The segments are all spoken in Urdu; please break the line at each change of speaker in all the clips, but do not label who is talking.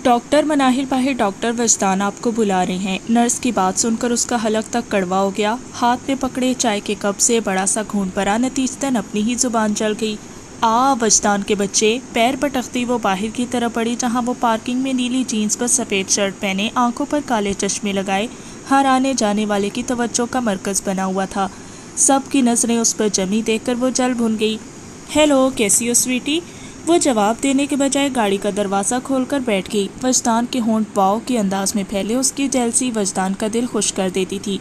ڈاکٹر مناہل باہر ڈاکٹر وجدان آپ کو بلا رہے ہیں۔ نرس کی بات سن کر اس کا حلق تک کڑوا ہو گیا، ہاتھ میں پکڑے چائے کے کپ سے بڑا سا گھونٹ بھرا، نتیجتاً اپنی ہی زبان چل گئی۔ وجدان کے بچے! پیر پٹکتی وہ باہر کی طرف بڑھی جہاں وہ پارکنگ میں نیلی جینز پر سفید شرٹ پہنے، آنکھوں پر کالے چشمے لگائے، ہر آنے جانے والے کی توجہ کا مرکز بنا ہوا تھا۔ سب کی نظریں اس پر جمی، دیکھ کر وہ جل بھن گئی۔ ہیلو، کیسی ہو سویٹی؟ وہ جواب دینے کے بجائے گاڑی کا دروازہ کھول کر بیٹھ گئی۔ وجدان کے ہونٹ واؤ کے انداز میں پھیلے، اس کی جیلسی وجدان کا دل خوش کر دیتی تھی۔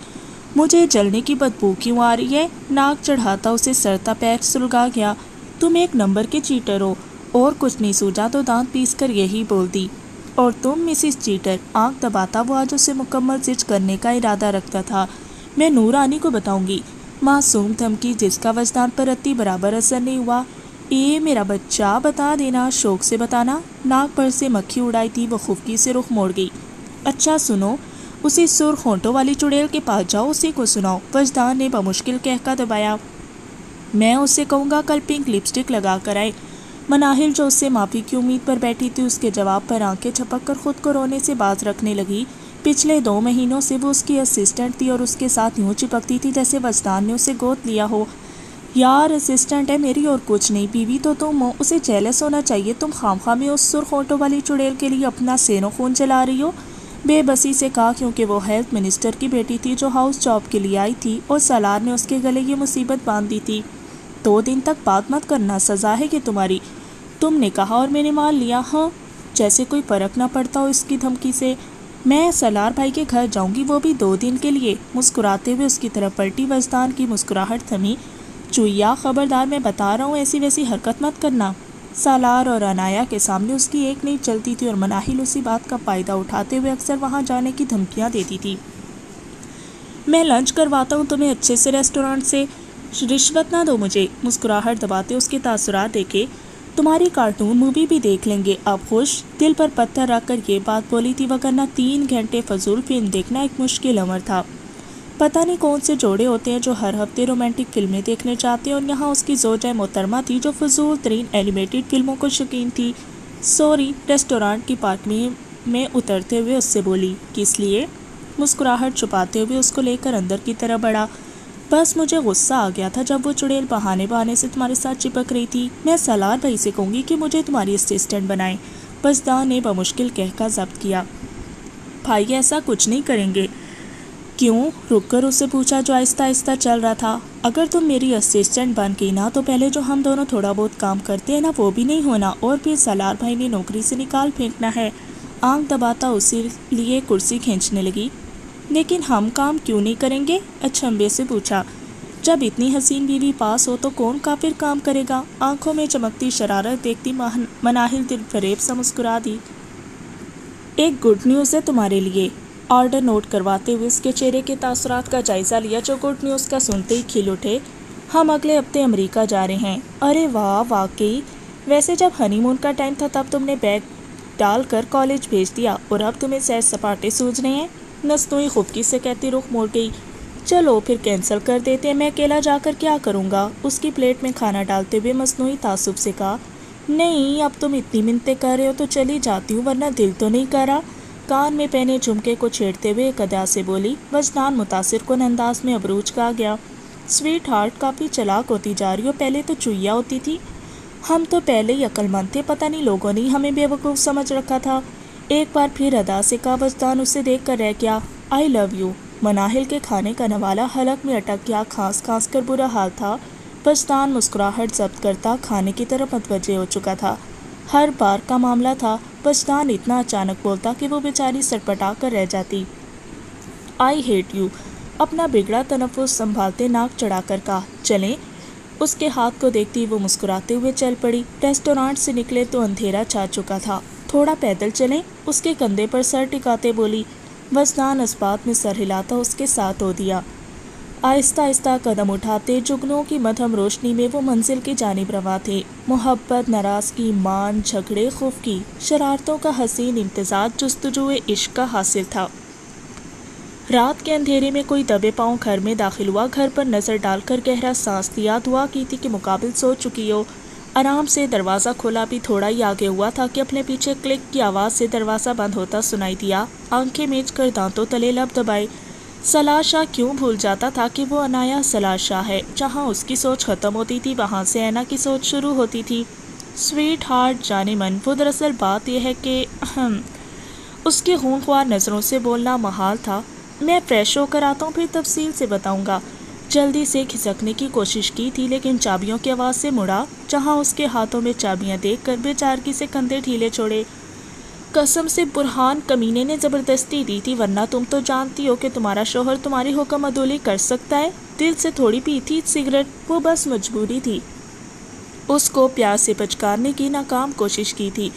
مجھے جلنے کی بدبو کیوں آ رہی ہے؟ ناک چڑھاتا اسے سرتا پیر سلگا گیا۔ تم ایک نمبر کے چیٹر ہو۔ اور کچھ نہیں سوجا تو دانت پیس کر یہی بول دی۔ اور تم مسز چیٹر؟ آنکھ دباتا وہ آج اسے مکمل زج کرنے کا ارادہ رکھتا تھا۔ میں نور رانی کو بتاؤں گی۔ معصوم دھمکی جس کا وجدان پر رتی برابر اثر نہیں ہوا۔ میرا بچہ، بتا دینا، شوق سے بتانا۔ ناک پر سے مکھی اڑائی تھی، وہ خفکی سے رخ موڑ گئی۔ اچھا سنو، اسی سرخ ہونٹوں والی چڑیل کے پاس جاؤ، اسی کو سناؤ۔ وجدان نے بمشکل کہکا دبایا۔ میں اسے کہوں گا کل پنک لپسٹک لگا کر آئے۔ مناہل جو اس سے معافی کی امید پر بیٹھی تھی، اس کے جواب پر آنکھیں جھپک کر خود کو رونے سے باز رکھنے لگی۔ پچھلے 2 مہینوں سے وہ اس کی اسسٹنٹ تھی اور اس کے ساتھ یوں چپکتی تھی جیسے وجدان نے اسے گود لیا ہو۔ یار اسسٹنٹ ہے میری اور کچھ نہیں، بیوی تو تم ہو، اسے جیلس ہونا چاہیے۔ تم خامخواہ میں اس سرخ ہونٹوں والی چڑیل کے لیے اپنا سین و خون جلا رہی ہو۔ بے بسی سے کہا، کیونکہ وہ ہیلتھ منسٹر کی بیٹی تھی جو ہاؤس جاب کے لیے آئی تھی اور سالار نے اس کے گلے یہ مصیبت باندھ دی تھی۔ 2 دن تک بات مت کرنا، سزا ہے کہ تمہاری۔ تم نے کہا اور میں نے مان لیا۔ ہاں، جیسے کوئی فرق نہ پڑتا ہو اس کی دھمکی سے۔ میں سالار بھائی کے گھر جاؤں گی، وہ بھی 2 دن کے لیے۔ مسکراتے ہوئے اس کی طرف پلٹی۔ وجدان کی مسکراہٹ تھمی۔ چویا، خبردار، میں بتا رہا ہوں ایسی ویسی حرکت مت کرنا۔ سالار اور انایا کے سامنے اس کی ایک نہیں چلتی تھی اور مناہل اسی بات کا فائدہ اٹھاتے ہوئے اکثر وہاں جانے کی دھمکیاں دیتی تھی۔ میں لنچ کرواتا ہوں تمہیں اچھے سے ریسٹورانٹ سے، رشوت نہ دو مجھے۔ مسکراہٹ دباتے اس کے تاثرات دیکھے۔ تمہاری کارٹون مووی بھی دیکھ لیں گے، اب خوش؟ دل پر پتھر رکھ کر یہ بات بولی تھی، وگرنہ 3 گھنٹے فضول فلم دیکھنا ایک مشکل امر تھا۔ پتہ نہیں کون سے جوڑے ہوتے ہیں جو ہر ہفتے رومانٹک فلمیں دیکھنے جاتے ہیں، اور یہاں اس کی زوجہ محترمہ تھی جو فضول ترین اینیمیٹڈ فلموں کو شوقین تھی۔ سوری، ریسٹورانٹ کی پارکنگ میں اترتے ہوئے اس سے بولی۔ کس لیے؟ مسکراہٹ چھپاتے ہوئے اس کو لے کر اندر کی طرف بڑھا۔ بس مجھے غصہ آ گیا تھا جب وہ چڑیل بہانے سے تمہارے ساتھ چپک رہی تھی۔ میں سالار بھائی سے کہوں گی کہ مجھے تمہاری اسسٹنٹ بنائیں۔ وجدان نے بمشکل کہکا ضبط کیا۔ بھائی ایسا کچھ نہیں کریں گے۔ کیوں؟ رک کر اس سے پوچھا جو آہستہ آہستہ چل رہا تھا۔ اگر تم میری اسسٹنٹ بن گئی نا تو پہلے جو ہم دونوں تھوڑا بہت کام کرتے ہیں نا وہ بھی نہیں ہونا، اور پھر سالار بھائی نے نوکری سے نکال پھینکنا ہے۔ آنکھ دباتا اسی لیے کرسی کھینچنے لگی۔ لیکن ہم کام کیوں نہیں کریں گے؟ اچھمبے سے پوچھا۔ جب اتنی حسین بیوی پاس ہو تو کون کافر کام کرے گا؟ آنکھوں میں چمکتی شرارت دیکھتی مناہل دل فریب سا مسکرا دی۔ ایک گڈ نیوز ہے تمہارے لیے۔ آرڈر نوٹ کرواتے ہوئے اس کے چہرے کے تاثرات کا جائزہ لیا جو گڈ نیوز کا سنتے ہی کھل اٹھے۔ ہم اگلے ہفتے امریکہ جا رہے ہیں۔ ارے واہ، واقعی؟ ویسے جب ہنی مون کا ٹائم تھا تب تم نے بیگ ڈال کر کالج بھیج دیا اور اب تمہیں سیر سپاٹے سوج رہے ہیں؟ مصنوعی خفگی سے کہتی رخ موڑ گئی۔ چلو پھر کینسل کر دیتے ہیں، میں اکیلا جا کر کیا کروں گا؟ اس کی پلیٹ میں کھانا ڈالتے ہوئے مصنوعی تعصب سے کہا۔ نہیں، اب تم اتنی منتیں کر رہے ہو تو چلی جاتی ہوں، ورنہ دل تو نہیں کر رہا۔ کان میں پہنے جھمکے کو چھیڑتے ہوئے ایک ادا سے بولی۔ وجدان متاثر کن انداز میں ابروج کا گیا۔ سویٹ ہارٹ، کافی چلاک ہوتی جا رہی ہو، پہلے تو چویا ہوتی تھی۔ ہم تو پہلے ہی عقل مند تھے، پتہ نہیں لوگوں نے ہمیں بے وقوف سمجھ رکھا تھا۔ ایک بار پھر ادا سے کہا۔ وجدان اسے دیکھ کر رہ گیا۔ آئی لو یو۔ مناہل کے کھانے کا نوالہ حلق میں اٹک گیا، کھانس کھانس کر برا حال تھا۔ وجدان مسکراہٹ ضبط کرتا کھانے کی طرف متوجہ ہو چکا تھا۔ ہر بار کا معاملہ تھا، وجدان اتنا اچانک بولتا کہ وہ بیچاری سٹپٹا کر رہ جاتی۔ I hate you. اپنا بگڑا تنفس سنبھالتے ناک چڑھا کر کہا۔ چلیں؟ اس کے ہاتھ کو دیکھتی وہ مسکراتے ہوئے چل پڑی۔ ریسٹورانٹ سے نکلے تو اندھیرا چھا چکا تھا۔ تھوڑا پیدل چلیں؟ اس کے کندھے پر سر ٹکاتے بولی۔ وجدان اس بات میں سر ہلاتا اس کے ساتھ ہو دیا۔ آہستہ آہستہ قدم اٹھاتے جگنوں کی مدھم روشنی میں وہ منزل کی جانب رواں تھے۔ محبت، ناراضگی، مان، جھگڑے، خفگی، شرارتوں کا حسین امتزاج جستجوئے عشق کا حاصل تھا۔ رات کے اندھیرے میں کوئی دبے پاؤں گھر میں داخل ہوا۔ گھر پر نظر ڈال کر گہرا سانس لیا، دعا کی تھی کہ مقابل سو چکی ہو۔ آرام سے دروازہ کھولا بھی تھوڑا ہی آگے ہوا تھا کہ اپنے پیچھے کلک کی آواز سے دروازہ بند ہوتا سنائی دیا۔ آنکھیں میچ کر دانتوں تلے لب دبائے۔ سلاشا کیوں بھول جاتا تھا کہ وہ انایا سلاشا ہے۔ جہاں اس کی سوچ ختم ہوتی تھی وہاں سے اینا کی سوچ شروع ہوتی تھی۔ سویٹ ہارٹ جانے من، وہ دراصل بات یہ ہے کہ اس کے خونخوار نظروں سے بولنا محال تھا۔ میں فریش ہو کر آتا ہوں، پھر تفصیل سے بتاؤں گا۔ جلدی سے کھسکنے کی کوشش کی تھی لیکن چابیوں کی آواز سے مڑا۔ جہاں اس کے ہاتھوں میں چابیاں دیکھ کر بے چارگی سے کندھے ڈھیلے چھوڑے۔ قسم سے برہان کمینے نے زبردستی دی تھی، ورنہ تم تو جانتی ہو کہ تمہارا شوہر تمہاری حکم عدولی کر سکتا ہے۔ دل سے تھوڑی پی تھی سگریٹ، وہ بس مجبوری تھی۔ اس کو پیار سے پچکارنے کی ناکام کوشش کی تھی۔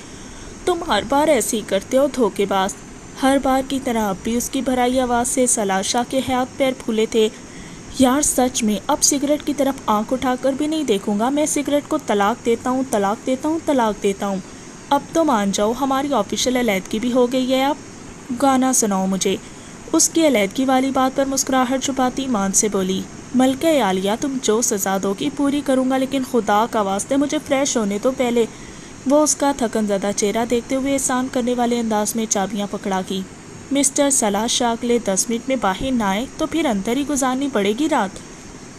تم ہر بار ایسے ہی کرتے ہو دھوکے باز۔ ہر بار کی طرح اب بھی اس کی بھرائی آواز سے سلاشا کے ہاتھ پیر پھولے تھے۔ یار سچ میں اب سگریٹ کی طرف آنکھ اٹھا کر بھی نہیں دیکھوں گا۔ میں سگریٹ کو طلاق دیتا ہوں، طلاق دیتا ہوں، طلاق دیتا ہوں۔ اب تو مان جاؤ، ہماری آفیشیل علیحدگی بھی ہو گئی ہے۔ اب گانا سناؤ مجھے۔ اس کی علیحدگی والی بات پر مسکراہٹ چھپاتی مان سے بولی، ملکہ عالیہ تم جو سزا دو گی پوری کروں گا، لیکن خدا کا واسطے مجھے فریش ہونے تو پہلے۔ وہ اس کا تھکن زدہ چہرہ دیکھتے ہوئے احسان کرنے والے انداز میں چابیاں پکڑا کی۔ مسٹر سلاشا اگلے 10 منٹ میں باہر نہ آئے تو پھر اندر ہی گزارنی پڑے گی رات۔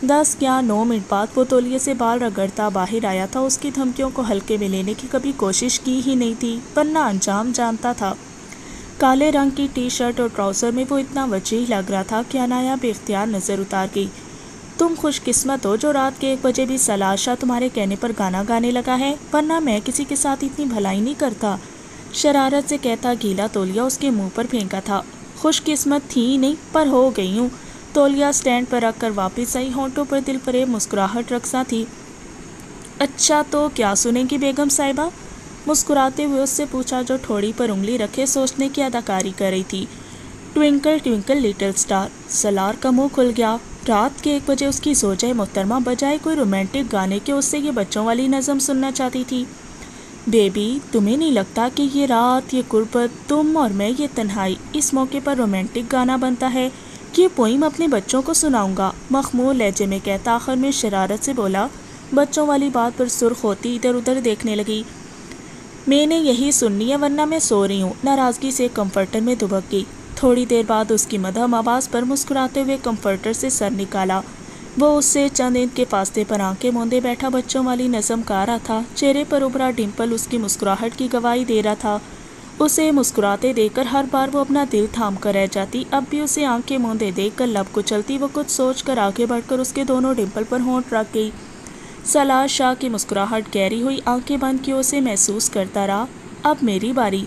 10 یا 9 منٹ بعد وہ تولیے سے بال رگڑتا باہر آیا تھا۔ اس کی دھمکیوں کو ہلکے میں لینے کی کبھی کوشش کی ہی نہیں تھی، ورنہ انجام جانتا تھا۔ کالے رنگ کی ٹی شرٹ اور ٹراؤزر میں وہ اتنا وجیح لگ رہا تھا کہ انایا بے اختیار نظر اتار گئی۔ تم خوش قسمت ہو جو رات کے 1 بجے بھی سلاشا تمہارے کہنے پر گانا گانے لگا ہے، ورنہ میں کسی کے ساتھ اتنی بھلائی نہیں کرتا۔ شرارت سے کہتا گیلا تولیہ اس کے منہ پر پھینکا تھا۔ خوش قسمت تھی ہی نہیں، پر ہو گئی ہوں۔ تولیہ سٹینڈ پر رکھ کر واپس آئی، ہونٹوں پر دل فریب مسکراہٹ رقصاں تھی۔ اچھا تو کیا سنیں گی بیگم صاحبہ؟ مسکراتے ہوئے اس سے پوچھا جو ٹھوڑی پر انگلی رکھے سوچنے کی اداکاری کر رہی تھی۔ Twinkle twinkle little star. سلار کا منہ کھل گیا۔ رات کے 1 بجے اس کی زوجہ محترمہ بجائے کوئی رومانٹک گانے کے اس سے یہ بچوں والی نظم سننا چاہتی تھی۔ بیبی تمہیں نہیں لگتا کہ یہ رات، یہ غربت، تم اور میں، یہ تنہائی، اس موقع پر رومانٹک گانا بنتا ہے؟ یہ پوئم اپنے بچوں کو سناؤں گا، مخمور لہجے میں کہتا آخر میں شرارت سے بولا۔ بچوں والی بات پر سرخ ہوتی ادھر ادھر دیکھنے لگی۔ میں نے یہی سننی ہے ورنہ میں سو رہی ہوں۔ ناراضگی سے کمفرٹر میں دبک گئی۔ تھوڑی دیر بعد اس کی مدھم آواز پر مسکراتے ہوئے کمفرٹر سے سر نکالا۔ وہ اس سے چند انچ کے فاصلے پر آنکھیں موندے بیٹھا بچوں والی نظم گا رہا تھا۔ چہرے پر ابھرا ڈمپل اس کی مسکراہٹ کی گواہی دے رہا تھا۔ اسے مسکراتے دیکھ کر ہر بار وہ اپنا دل تھام کر رہ جاتی۔ اب بھی اسے آنکھیں موندے دیکھ کر لب کچلتی۔ وہ کچھ سوچ کر آگے بڑھ کر اس کے دونوں ڈمپل پر ہونٹ رکھ گئی۔ سلاشا کی مسکراہٹ گہری ہوئی، آنکھیں بند کیے اسے محسوس کرتا رہا۔ اب میری باری۔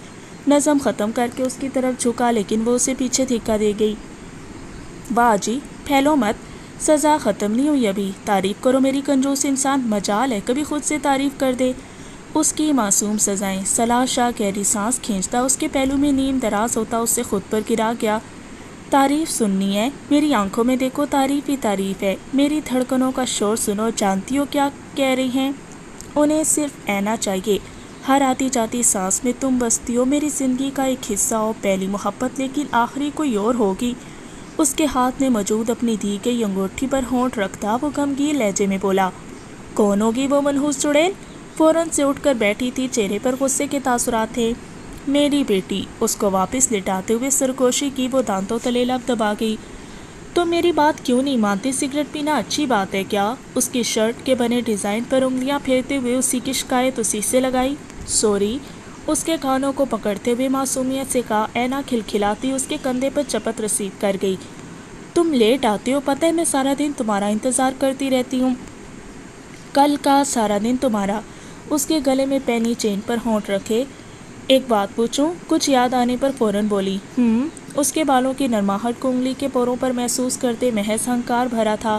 نظم ختم کر کے اس کی طرف جھکا لیکن وہ اسے پیچھے دھکا دے گئی۔ واہ جی، پھیلو مت، سزا ختم نہیں ہوئی ابھی۔ تعریف کرو میری کنجوس انسان، مجال ہے کبھی خود سے تعریف کر دے۔ اس کی معصوم سزائیں۔ سلاشا گہری سانس کھینچتا، اس کے پہلو میں نیم دراز ہوتا اس سے خود پر گرا گیا۔ تعریف سننی ہے؟ میری آنکھوں میں دیکھو، تعریف ہی تعریف ہے۔ میری دھڑکنوں کا شور سنو، جانتی ہو کیا کہہ رہی ہیں؟ انہیں صرف اینا چاہیے۔ ہر آتی جاتی سانس میں تم بستی ہو، میری زندگی کا ایک حصہ ہو، پہلی محبت لیکن آخری کوئی اور ہوگی۔ اس کے ہاتھ میں موجود اپنی دی گئی انگوٹھی پر ہونٹ رکھتا وہ غمگین لہجے میں بولا، کون ہوگی وہ منحوس چڑیل؟ فوراً سے اٹھ کر بیٹھی تھی، چہرے پر غصے کے تاثرات تھے۔ میری بیٹی۔ اس کو واپس لٹاتے ہوئے سرگوشی کی، وہ دانتوں تلے لب دبا گئی۔ تم میری بات کیوں نہیں مانتی؟ سگریٹ پینا اچھی بات ہے کیا؟ اس کی شرٹ کے بنے ڈیزائن پر انگلیاں پھیرتے ہوئے اسی کی شکایت اسی سے لگائی۔ سوری، اس کے کانوں کو پکڑتے ہوئے معصومیت سے کہا۔ اینا کھلکھلاتی اس کے کندھے پر چپت رسید کر گئی۔ تم لیٹ آتے ہو، پتہ ہے میں سارا دن تمہارا انتظار کرتی رہتی ہوں۔ کل کا سارا دن تمہارا۔ اس کے گلے میں پہنی چین پر ہونٹ رکھے۔ ایک بات پوچھوں؟ کچھ یاد آنے پر فوراً بولی۔ اس کے بالوں کی نرماہٹ کو انگلی کے پوروں پر محسوس کرتے محض ہنکار بھرا تھا۔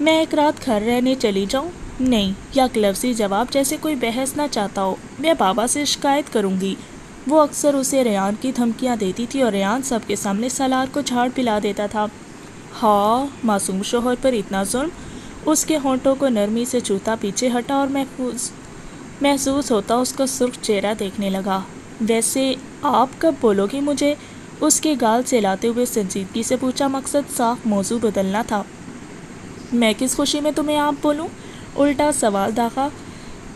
میں ایک رات گھر رہنے چلی جاؤں؟ نہیں، یک لفظی جواب، جیسے کوئی بحث نہ چاہتا ہو۔ میں بابا سے شکایت کروں گی۔ وہ اکثر اسے ریان کی دھمکیاں دیتی تھی اور ریان سب کے سامنے سالار کو جھاڑ پلا دیتا تھا۔ ہاں، معصوم شوہر پر اتنا ظلم؟ اس کے ہونٹوں کو نرمی سے چھوتا پیچھے ہٹا اور محسوس ہوتا اس کا سرخ چہرہ دیکھنے لگا۔ ویسے آپ کب بولو گی مجھے؟ اس کے گال سے لاتے ہوئے سنجیدگی سے پوچھا، مقصد صاف موضوع بدلنا تھا۔ میں کس خوشی میں تمہیں آپ بولوں؟ الٹا سوال داغا۔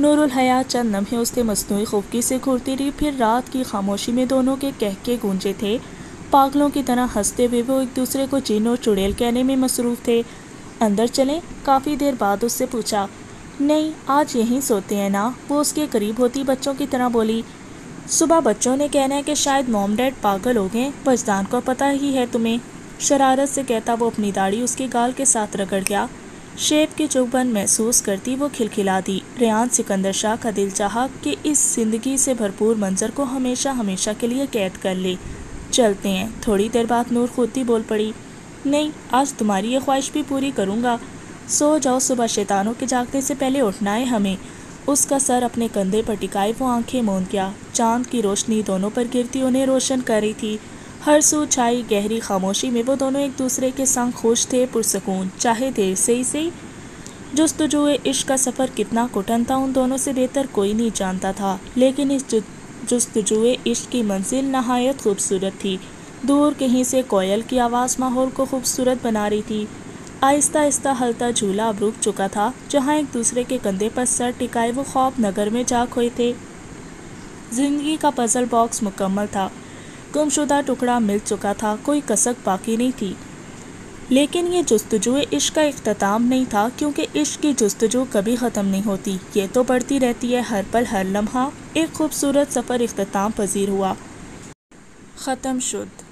نور الحیات چند لمحے اس سے مصنوعی خوفگی سے گھورتی رہی، پھر رات کی خاموشی میں دونوں کے کہکے گونجے تھے۔ پاگلوں کی طرح ہنستے ہوئے وہ ایک دوسرے کو جن اور چڑیل کہنے میں مصروف تھے۔ اندر چلیں؟ کافی دیر بعد اس سے پوچھا۔ نہیں، آج یہیں سوتے ہیں نا، وہ اس کے قریب ہوتی بچوں کی طرح بولی۔ صبح بچوں نے کہنا ہے کہ شاید موم ڈیڈ پاگل ہو گئے، وجدان کو پتہ ہی ہے تمہیں، شرارت سے کہتا وہ اپنی داڑھی اس کے گال کے ساتھ رگڑ گیا۔ شیب کی چبھن محسوس کرتی وہ کھلکھلا دی۔ ریان سکندر شاہ کا دل چاہا کہ اس زندگی سے بھرپور منظر کو ہمیشہ ہمیشہ کے لیے قید کر لے۔ چلتے ہیں۔ تھوڑی دیر بعد نور خود ہی بول پڑی۔ نہیں، آج تمہاری یہ خواہش بھی پوری کروں گا۔ سو جاؤ، صبح شیطانوں کے جاگنے سے پہلے اٹھنا ہے ہمیں۔ اس کا سر اپنے کندھے پر ٹکائے وہ آنکھیں موند گیا۔ چاند کی روشنی دونوں پر گرتی انہیں روشن کر رہی تھی۔ ہر سو چھائی گہری خاموشی میں وہ دونوں ایک دوسرے کے سنگ خوش تھے، پرسکون، چاہے دیر سے ہی صحیح۔ جستجوئے عشق کا سفر کتنا کٹھن تھا ان دونوں سے بہتر کوئی نہیں جانتا تھا، لیکن اس جستجوئے عشق کی منزل نہایت خوبصورت تھی۔ دور کہیں سے کوئل کی آواز ماحول کو خوبصورت بنا رہی تھی۔ آہستہ آہستہ ہلتا جھولا اب رک چکا تھا۔ جہاں ایک دوسرے کے کندھے پر سر ٹکائے وہ خواب نگر میں جا کھوئے تھے۔ زندگی کا پزل باکس مکمل تھا، گمشدہ ٹکڑا مل چکا تھا، کوئی کسک باقی نہیں تھی۔ لیکن یہ جستجوئے عشق کا اختتام نہیں تھا، کیونکہ عشق کی جستجو کبھی ختم نہیں ہوتی، یہ تو بڑھتی رہتی ہے ہر پل ہر لمحہ۔ ایک خوبصورت سفر اختتام پذیر ہوا، ختم شد۔